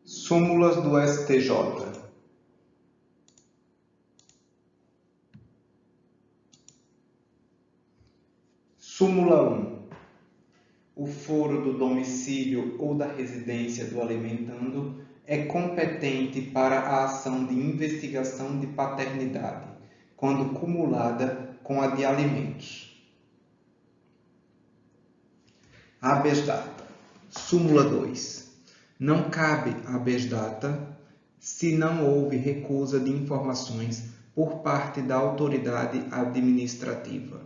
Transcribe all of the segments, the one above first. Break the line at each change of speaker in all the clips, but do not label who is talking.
Súmulas do STJ. Súmula 1. O foro do domicílio ou da residência do alimentando é competente para a ação de investigação de paternidade, quando cumulada com a de alimentos. Habeas data. Súmula 2. Não cabe habeas data se não houve recusa de informações por parte da autoridade administrativa.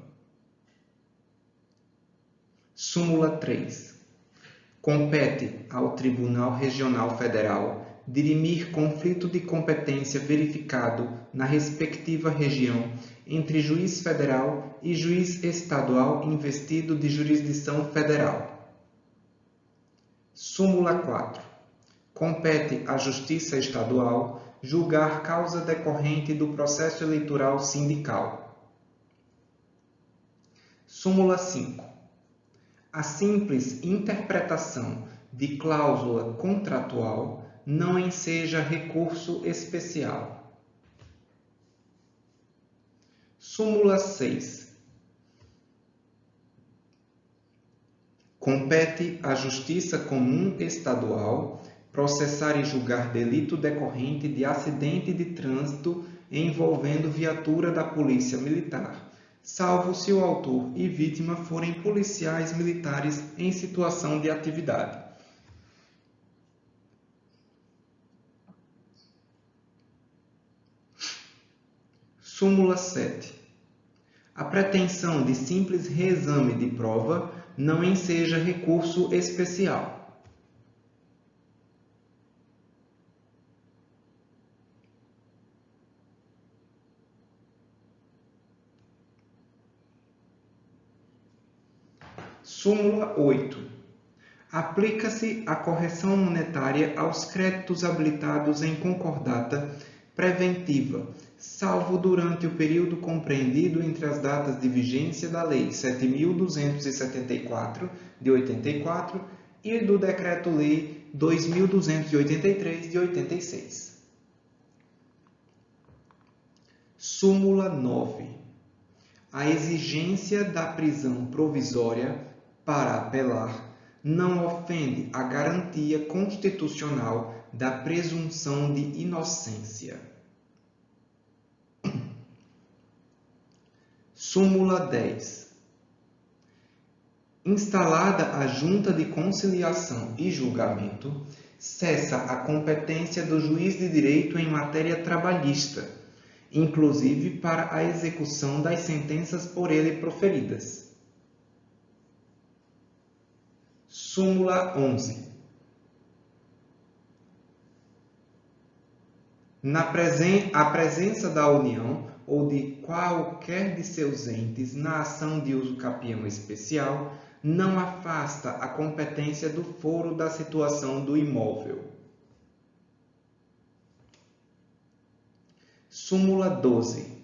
Súmula 3. Compete ao Tribunal Regional Federal dirimir conflito de competência verificado na respectiva região entre juiz federal e juiz estadual investido de jurisdição federal. Súmula 4. Compete à Justiça Estadual julgar causa decorrente do processo eleitoral sindical. Súmula 5. A simples interpretação de cláusula contratual não enseja recurso especial. Súmula 6. Compete à Justiça Comum Estadual processar e julgar delito decorrente de acidente de trânsito envolvendo viatura da Polícia Militar, salvo se o autor e vítima forem policiais militares em situação de atividade. Súmula 7. A pretensão de simples reexame de prova não enseja recurso especial. Súmula 8. Aplica-se a correção monetária aos créditos habilitados em concordata preventiva, salvo durante o período compreendido entre as datas de vigência da Lei 7.274, de 84, e do Decreto-Lei 2.283, de 86. Súmula 9. A exigência da prisão provisória para apelar não ofende a garantia constitucional da presunção de inocência. Súmula 10. Instalada a Junta de Conciliação e Julgamento, cessa a competência do juiz de direito em matéria trabalhista, inclusive para a execução das sentenças por ele proferidas. Súmula 11. A presença da União ou de qualquer de seus entes na ação de uso capião especial não afasta a competência do foro da situação do imóvel. Súmula 12.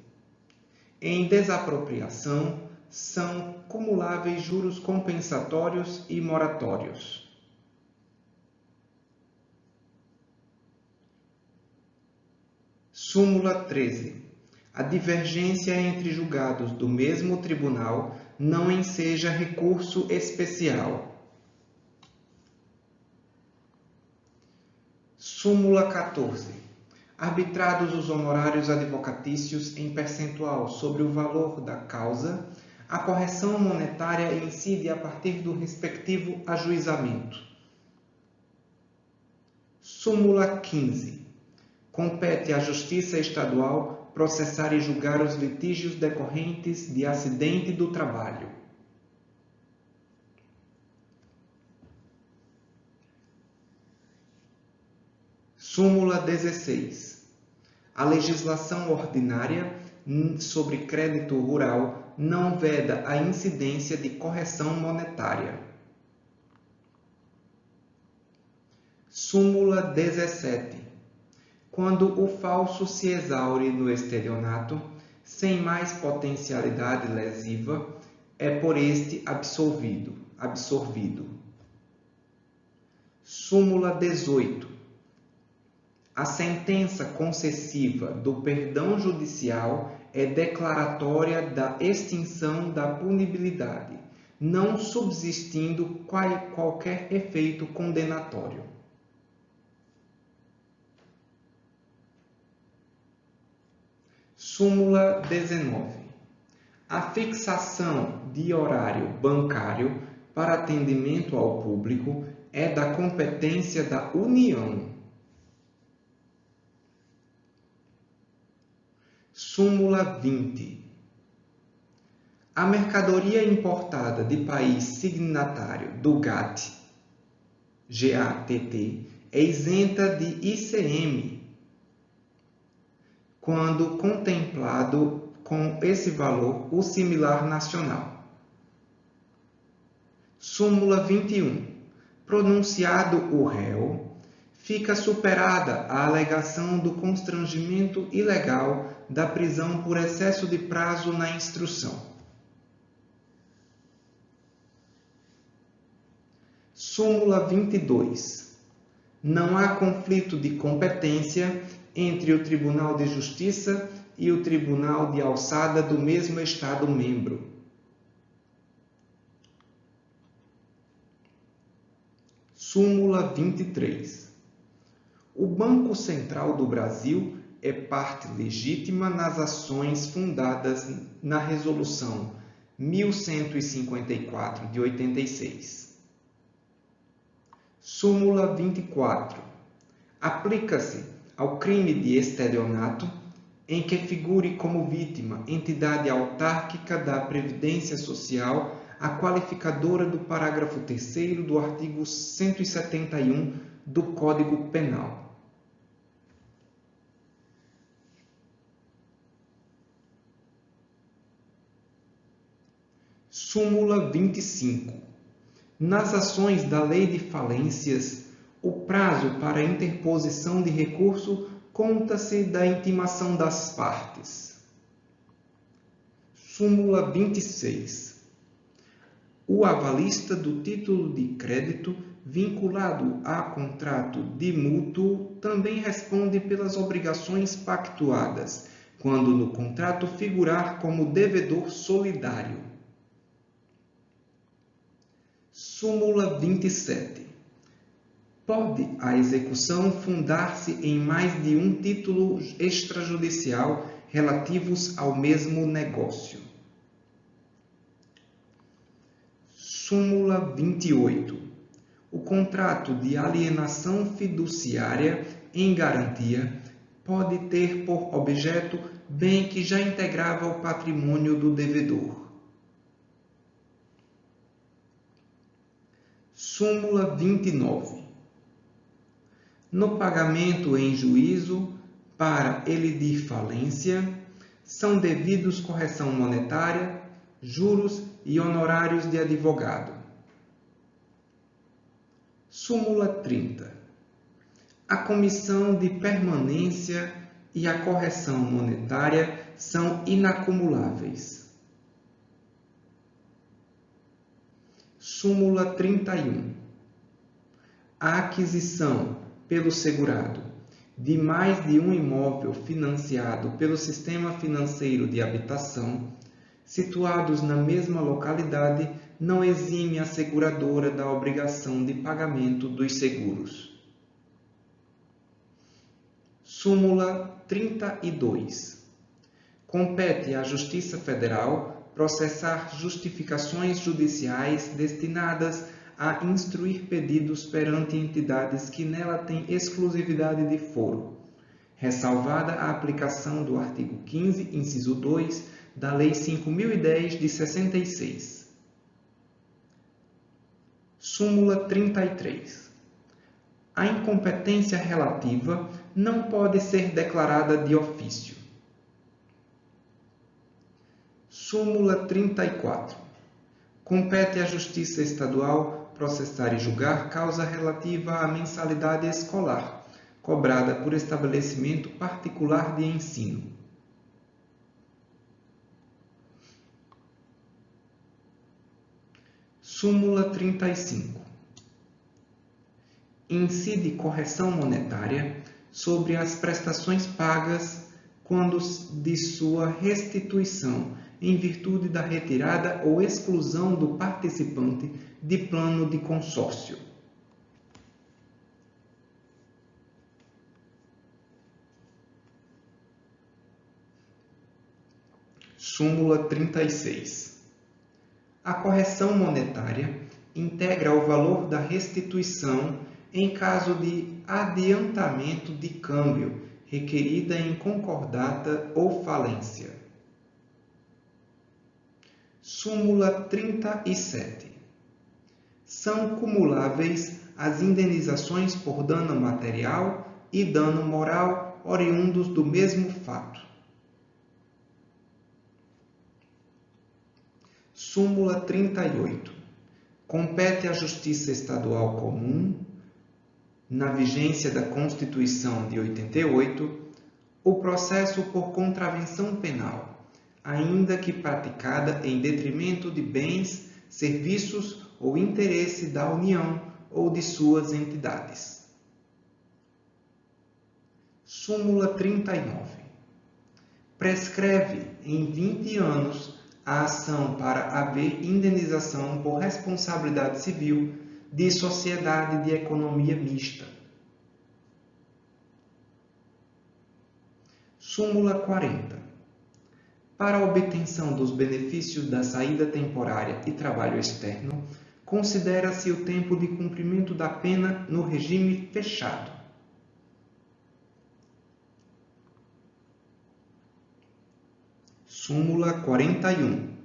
Em desapropriação, são cumuláveis juros compensatórios e moratórios. Súmula 13. A divergência entre julgados do mesmo tribunal não enseja recurso especial. Súmula 14. Arbitrados os honorários advocatícios em percentual sobre o valor da causa, a correção monetária incide a partir do respectivo ajuizamento. Súmula 15. Compete à Justiça Estadual processar e julgar os litígios decorrentes de acidente do trabalho. Súmula 16. A legislação ordinária sobre crédito rural não veda a incidência de correção monetária. Súmula 17. Quando o falso se exaure no estelionato, sem mais potencialidade lesiva, é por este absorvido. Súmula 18. A sentença concessiva do perdão judicial é declaratória da extinção da punibilidade, não subsistindo qualquer efeito condenatório. Súmula 19. A fixação de horário bancário para atendimento ao público é da competência da União. Súmula 20. A mercadoria importada de país signatário do GATT, é isenta de ICM, quando contemplado com esse valor o similar nacional. Súmula 21. Pronunciado o réu, fica superada a alegação do constrangimento ilegal da prisão por excesso de prazo na instrução. Súmula 22. Não há conflito de competência entre o Tribunal de Justiça e o Tribunal de Alçada do mesmo Estado-membro. Súmula 23. O Banco Central do Brasil é parte legítima nas ações fundadas na Resolução 1154 de 86. Súmula 24. Aplica-se ao crime de estelionato em que figure como vítima entidade autárquica da Previdência Social a qualificadora do parágrafo 3º do artigo 171 do Código Penal. Súmula 25. Nas ações da Lei de Falências, o prazo para interposição de recurso conta-se da intimação das partes. Súmula 26. O avalista do título de crédito vinculado a contrato de mútuo também responde pelas obrigações pactuadas, quando no contrato figurar como devedor solidário. Súmula 27. Pode a execução fundar-se em mais de um título extrajudicial relativos ao mesmo negócio. Súmula 28. O contrato de alienação fiduciária em garantia pode ter por objeto bem que já integrava o patrimônio do devedor. Súmula 29. No pagamento em juízo, para elidir falência, são devidos correção monetária, juros e honorários de advogado. Súmula 30. A comissão de permanência e a correção monetária são inacumuláveis. Súmula 31. A aquisição pelo segurado de mais de um imóvel financiado pelo sistema financeiro de habitação, situados na mesma localidade, não exime a seguradora da obrigação de pagamento dos seguros. Súmula 32. Compete à Justiça Federal processar justificações judiciais destinadas a instruir pedidos perante entidades que nela têm exclusividade de foro, ressalvada a aplicação do artigo 15, inciso 2, da Lei 5.010 de 66. Súmula 33. A incompetência relativa não pode ser declarada de ofício. Súmula 34. Compete à Justiça Estadual processar e julgar causa relativa à mensalidade escolar, cobrada por estabelecimento particular de ensino. Súmula 35. Incide correção monetária sobre as prestações pagas quando de sua restituição, em virtude da retirada ou exclusão do participante de plano de consórcio. Súmula 36. A correção monetária integra o valor da restituição em caso de adiantamento de câmbio requerida em concordata ou falência. Súmula 37. São cumuláveis as indenizações por dano material e dano moral oriundos do mesmo fato. Súmula 38. Compete à Justiça Estadual Comum, na vigência da Constituição de 88, o processo por contravenção penal, ainda que praticada em detrimento de bens, serviços ou interesse da União ou de suas entidades. Súmula 39. Prescreve em 20 anos a ação para haver indenização por responsabilidade civil de sociedade de economia mista. Súmula 40. Para a obtenção dos benefícios da saída temporária e trabalho externo, considera-se o tempo de cumprimento da pena no regime fechado. Súmula 41.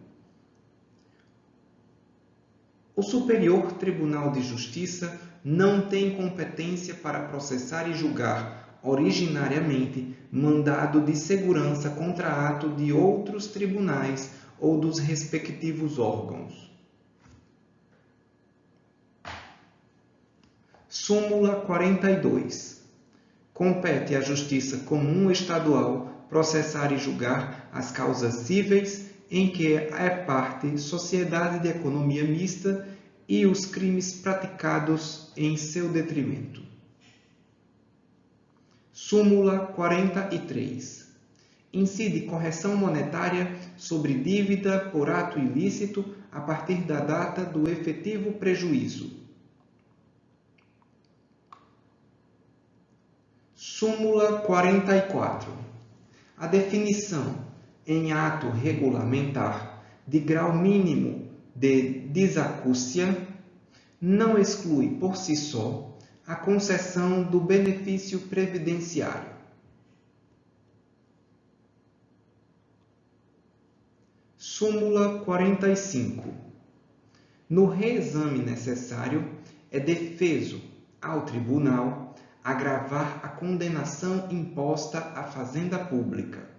O Superior Tribunal de Justiça não tem competência para processar e julgar, originariamente, mandado de segurança contra ato de outros tribunais ou dos respectivos órgãos. Súmula 42. Compete à Justiça Comum Estadual processar e julgar as causas cíveis em que é parte sociedade de economia mista e os crimes praticados em seu detrimento. Súmula 43. Incide correção monetária sobre dívida por ato ilícito a partir da data do efetivo prejuízo. Súmula 44. A definição em ato regulamentar de grau mínimo de desacúcia não exclui por si só a concessão do benefício previdenciário. Súmula 45. No reexame necessário, é defeso ao tribunal agravar a condenação imposta à fazenda pública.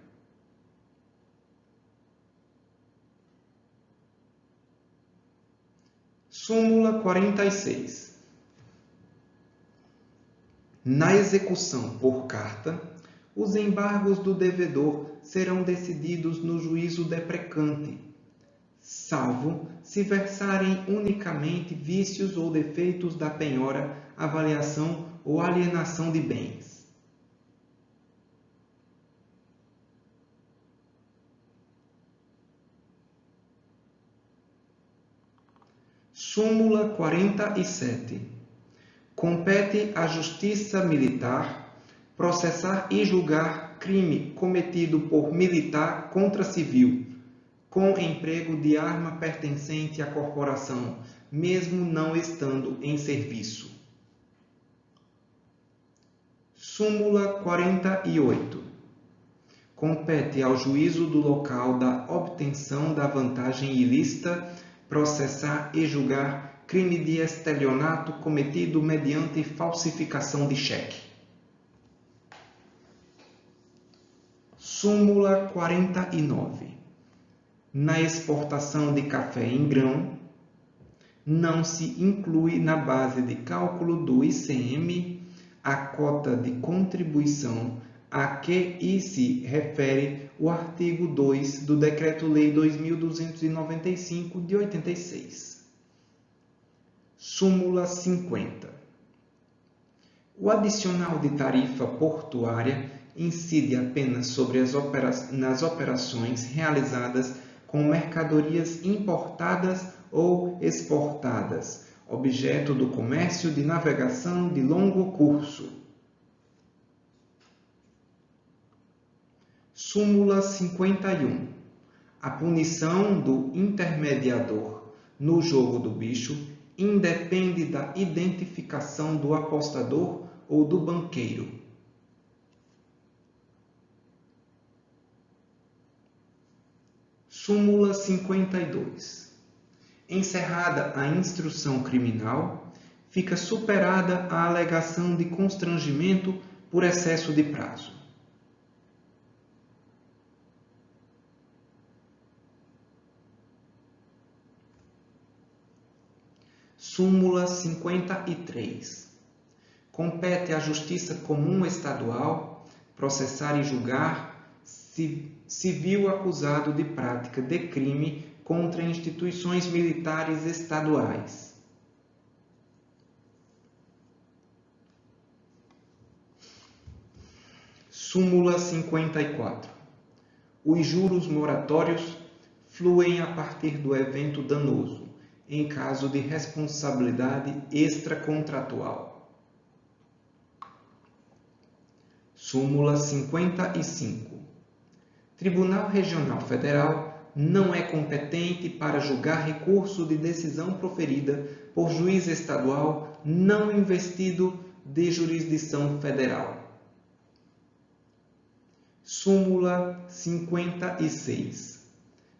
Súmula 46. Na execução por carta, os embargos do devedor serão decididos no juízo deprecante, salvo se versarem unicamente vícios ou defeitos da penhora, avaliação ou alienação de bens. Súmula 47. Compete à Justiça Militar processar e julgar crime cometido por militar contra civil, com emprego de arma pertencente à corporação, mesmo não estando em serviço. Súmula 48. Compete ao juízo do local da obtenção da vantagem ilícita processar e julgar crime de estelionato cometido mediante falsificação de cheque. Súmula 49. Na exportação de café em grão, não se inclui na base de cálculo do ICM a cota de contribuição a que se refere o artigo 2 do Decreto-Lei 2295 de 86. Súmula 50. O adicional de tarifa portuária incide apenas sobre nas operações realizadas com mercadorias importadas ou exportadas, objeto do comércio de navegação de longo curso. Súmula 51. A punição do intermediador no jogo do bicho independe da identificação do apostador ou do banqueiro. Súmula 52. Encerrada a instrução criminal, fica superada a alegação de constrangimento por excesso de prazo. Súmula 53. Compete à Justiça Comum Estadual processar e julgar civil acusado de prática de crime contra instituições militares estaduais. Súmula 54. Os juros moratórios fluem a partir do evento danoso, em caso de responsabilidade extracontratual. Súmula 55. Tribunal Regional Federal não é competente para julgar recurso de decisão proferida por juiz estadual não investido de jurisdição federal. Súmula 56.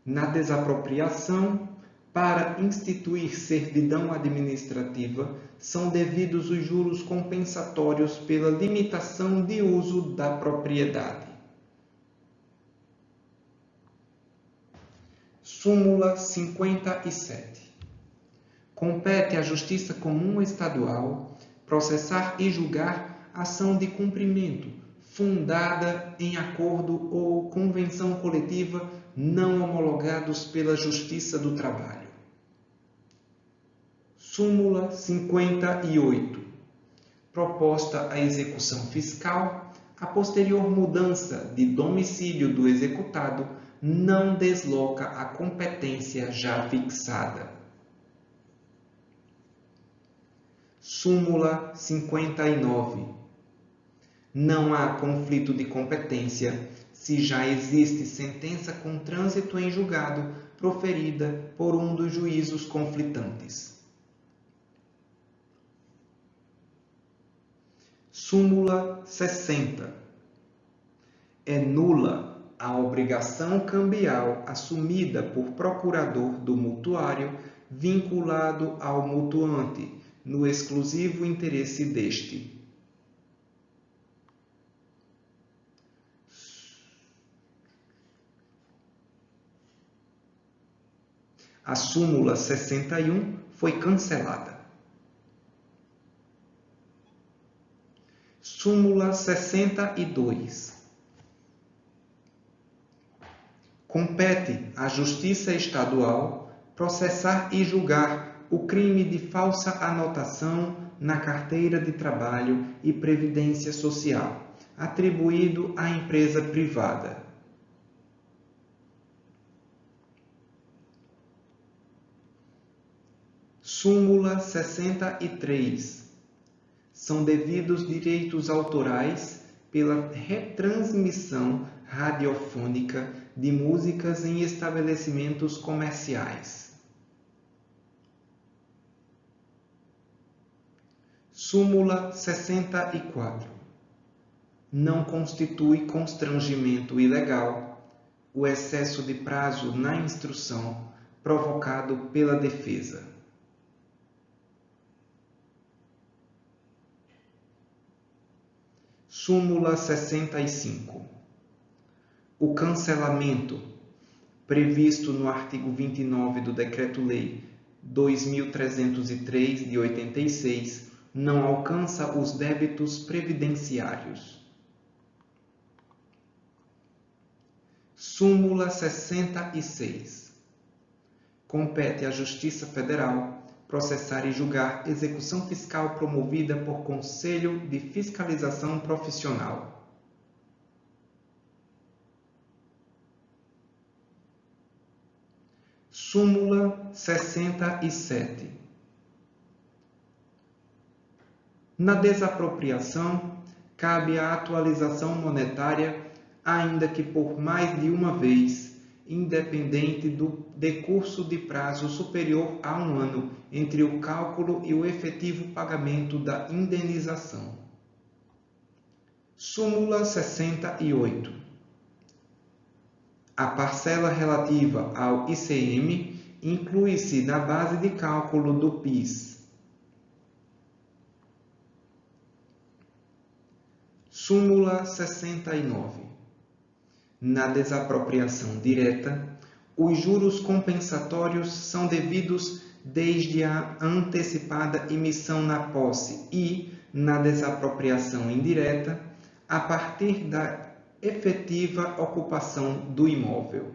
Na desapropriação, para instituir servidão administrativa, são devidos os juros compensatórios pela limitação de uso da propriedade. Súmula 57. Compete à Justiça Comum Estadual processar e julgar ação de cumprimento fundada em acordo ou convenção coletiva não homologados pela Justiça do Trabalho. Súmula 58. Proposta a execução fiscal, a posterior mudança de domicílio do executado não desloca a competência já fixada. Súmula 59. Não há conflito de competência se já existe sentença com trânsito em julgado proferida por um dos juízos conflitantes. Súmula 60. É nula a obrigação cambial assumida por procurador do mutuário vinculado ao mutuante, no exclusivo interesse deste. A súmula 61 foi cancelada. Súmula 62. Compete à Justiça Estadual processar e julgar o crime de falsa anotação na carteira de trabalho e previdência social, atribuído à empresa privada. Súmula 63. São devidos direitos autorais pela retransmissão radiofônica de músicas em estabelecimentos comerciais. Súmula 64. Não constitui constrangimento ilegal o excesso de prazo na instrução provocado pela defesa. Súmula 65. O cancelamento, previsto no artigo 29 do Decreto-Lei 2.303, de 86, não alcança os débitos previdenciários. Súmula 66. Compete à Justiça Federal processar e julgar execução fiscal promovida por Conselho de Fiscalização Profissional. Súmula 67. Na desapropriação, cabe a atualização monetária, ainda que por mais de uma vez, independente do decurso de prazo superior a 1 ano entre o cálculo e o efetivo pagamento da indenização. Súmula 68. A parcela relativa ao ICM inclui-se na base de cálculo do PIS. Súmula 69. Na desapropriação direta, os juros compensatórios são devidos desde a antecipada emissão na posse e, na desapropriação indireta, a partir da efetiva ocupação do imóvel.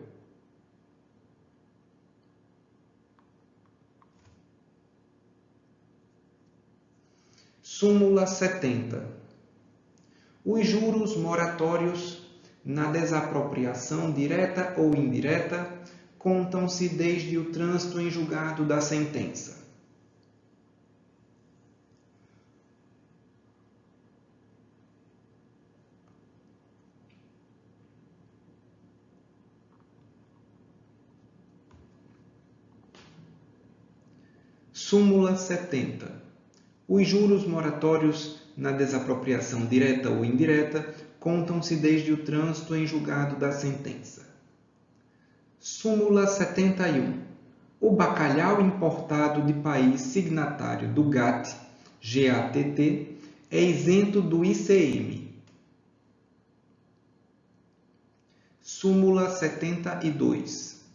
Súmula 70. Os juros moratórios, na desapropriação direta ou indireta, contam-se desde o trânsito em julgado da sentença. Súmula 70. Os juros moratórios, na desapropriação direta ou indireta, contam-se desde o trânsito em julgado da sentença. Súmula 71. O bacalhau importado de país signatário do GATT, GATT, é isento do ICM. Súmula 72.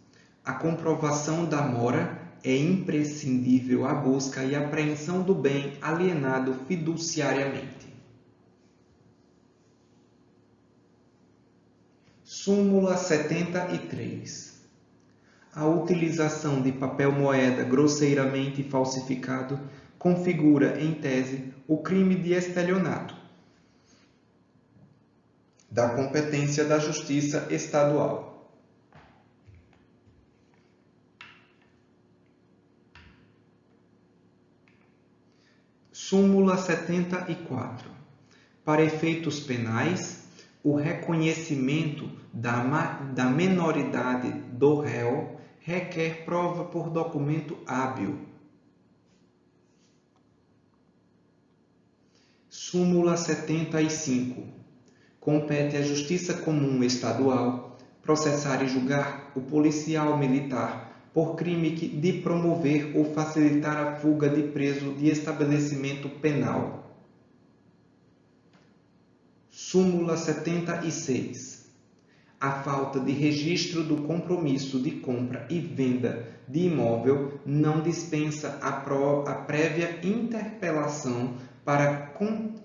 A comprovação da mora é imprescindível à busca e apreensão do bem alienado fiduciariamente. Súmula 73. A utilização de papel moeda grosseiramente falsificado configura, em tese, o crime de estelionato, da competência da Justiça Estadual. Súmula 74. Para efeitos penais, o reconhecimento da menoridade do réu requer prova por documento hábil. Súmula 75. Compete à Justiça Comum Estadual processar e julgar o policial militar por crime de promover ou facilitar a fuga de preso de estabelecimento penal. Súmula 76. A falta de registro do compromisso de compra e venda de imóvel não dispensa a prévia interpelação para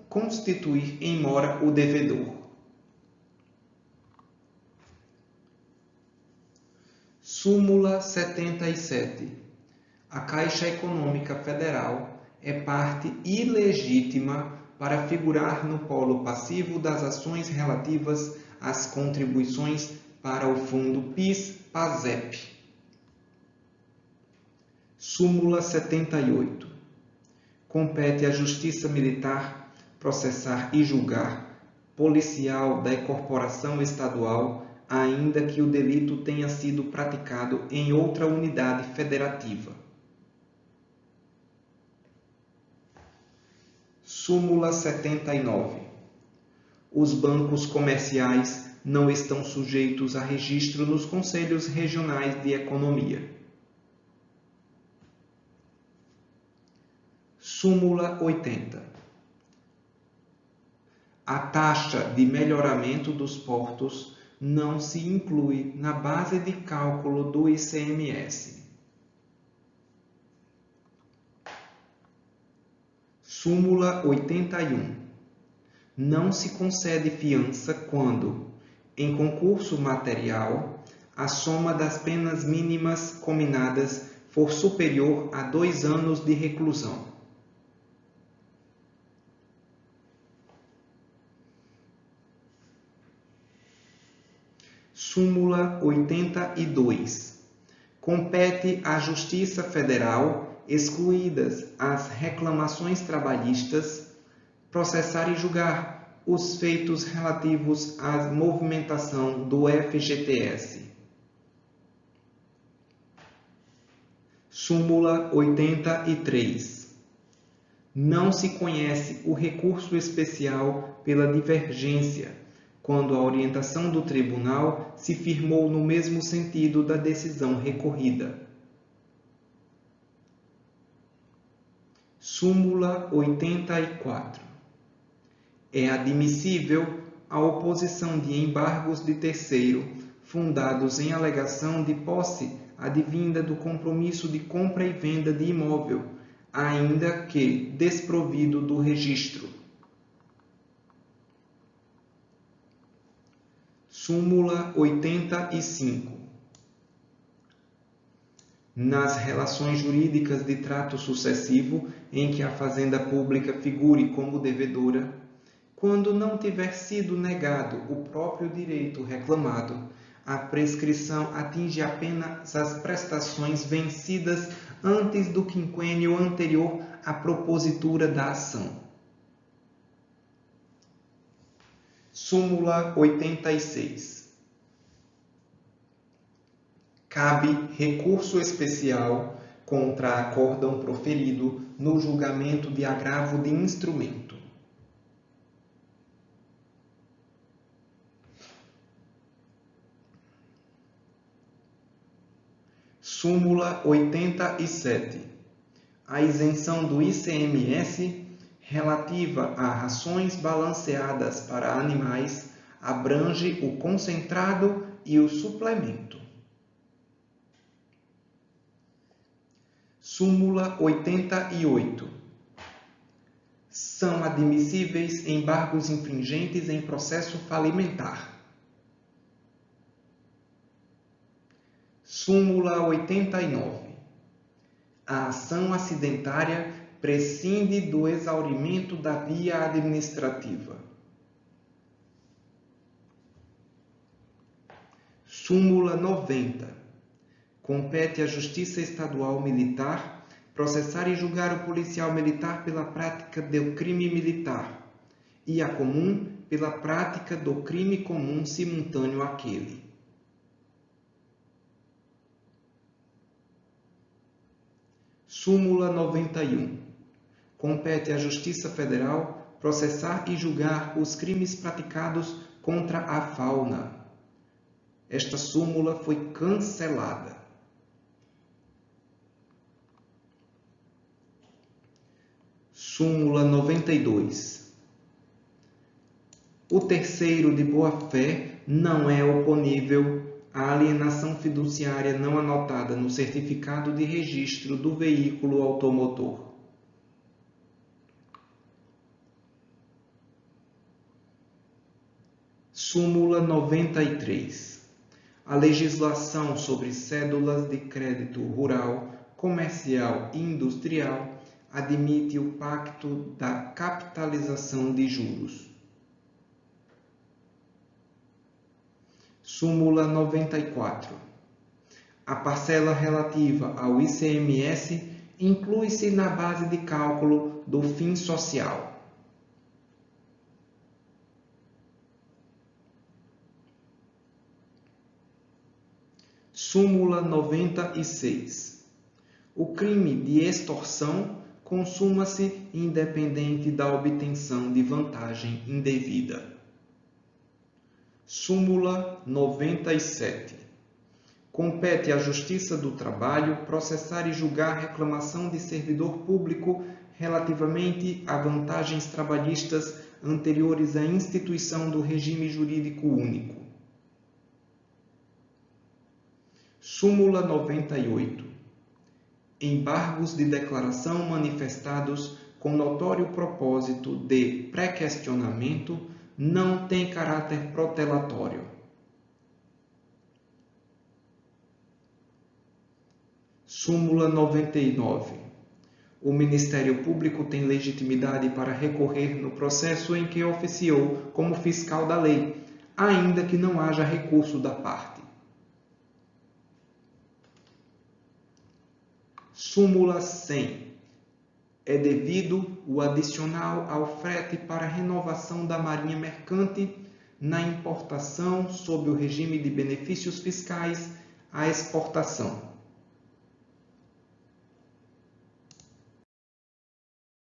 constituir em mora o devedor. Súmula 77. A Caixa Econômica Federal é parte ilegítima para figurar no polo passivo das ações relativas às contribuições para o Fundo PIS/PASEP. Súmula 78. Compete à Justiça Militar processar e julgar policial da corporação estadual, ainda que o delito tenha sido praticado em outra unidade federativa. Súmula 79. Os bancos comerciais não estão sujeitos a registro nos Conselhos Regionais de Economia. Súmula 80. A taxa de melhoramento dos portos não se inclui na base de cálculo do ICMS. Súmula 81. Não se concede fiança quando, em concurso material, a soma das penas mínimas cominadas for superior a 2 anos de reclusão. Súmula 82. Compete à Justiça Federal, excluídas as reclamações trabalhistas, processar e julgar os feitos relativos à movimentação do FGTS. Súmula 83. Não se conhece o recurso especial pela divergência, quando a orientação do tribunal se firmou no mesmo sentido da decisão recorrida. Súmula 84. É admissível a oposição de embargos de terceiro, fundados em alegação de posse advinda do compromisso de compra e venda de imóvel, ainda que desprovido do registro. Súmula 85. Nas relações jurídicas de trato sucessivo em que a fazenda pública figure como devedora, quando não tiver sido negado o próprio direito reclamado, a prescrição atinge apenas as prestações vencidas antes do quinquênio anterior à propositura da ação. Súmula 86. Cabe recurso especial contra acórdão proferido no julgamento de agravo de instrumento. Súmula 87. A isenção do ICMS relativa a rações balanceadas para animais abrange o concentrado e o suplemento. Súmula 88. São admissíveis embargos infringentes em processo falimentar. Súmula 89. A ação acidentária prescinde do exaurimento da via administrativa. Súmula 90. Compete à Justiça Estadual Militar processar e julgar o policial militar pela prática do crime militar e a comum pela prática do crime comum simultâneo àquele. Súmula 91. Compete à Justiça Federal processar e julgar os crimes praticados contra a fauna. Esta súmula foi cancelada. Súmula 92. O terceiro de boa-fé não é oponível à alienação fiduciária não anotada no certificado de registro do veículo automotor. Súmula 93. A legislação sobre cédulas de crédito rural, comercial e industrial admite o pacto da capitalização de juros. Súmula 94. A parcela relativa ao ICMS inclui-se na base de cálculo do fim social. Súmula 96. O crime de extorsão consuma-se independente da obtenção de vantagem indevida. Súmula 97. Compete à Justiça do Trabalho processar e julgar reclamação de servidor público relativamente a vantagens trabalhistas anteriores à instituição do regime jurídico único. Súmula 98. Embargos de declaração manifestados com notório propósito de pré-questionamento não têm caráter protelatório. Súmula 99. O Ministério Público tem legitimidade para recorrer no processo em que oficiou como fiscal da lei, ainda que não haja recurso da parte. Súmula 100. É devido o adicional ao frete para renovação da marinha mercante na importação sob o regime de benefícios fiscais à exportação.